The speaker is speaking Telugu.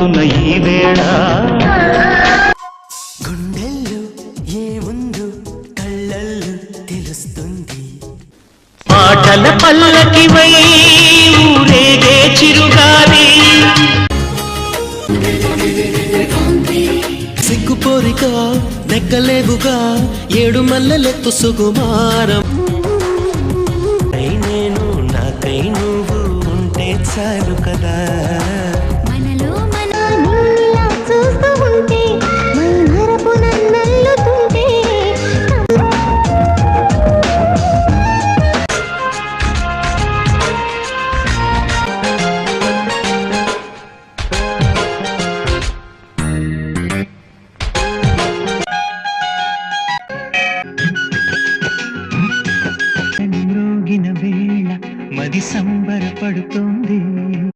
పాడుతున్న ఈ వేళ గుండెల్లో ఏముందో కళ్ళల్లో తెలుస్తుంది పాటల పల్లకివై ఊరేగే చిరుగాలి సిగ్గుపోరిక నెక్కలేవుగా ఏడు మల్లెలెత్తు సుకుమారం నేను నాకై నువ్వు ఉంటే చాలు కదా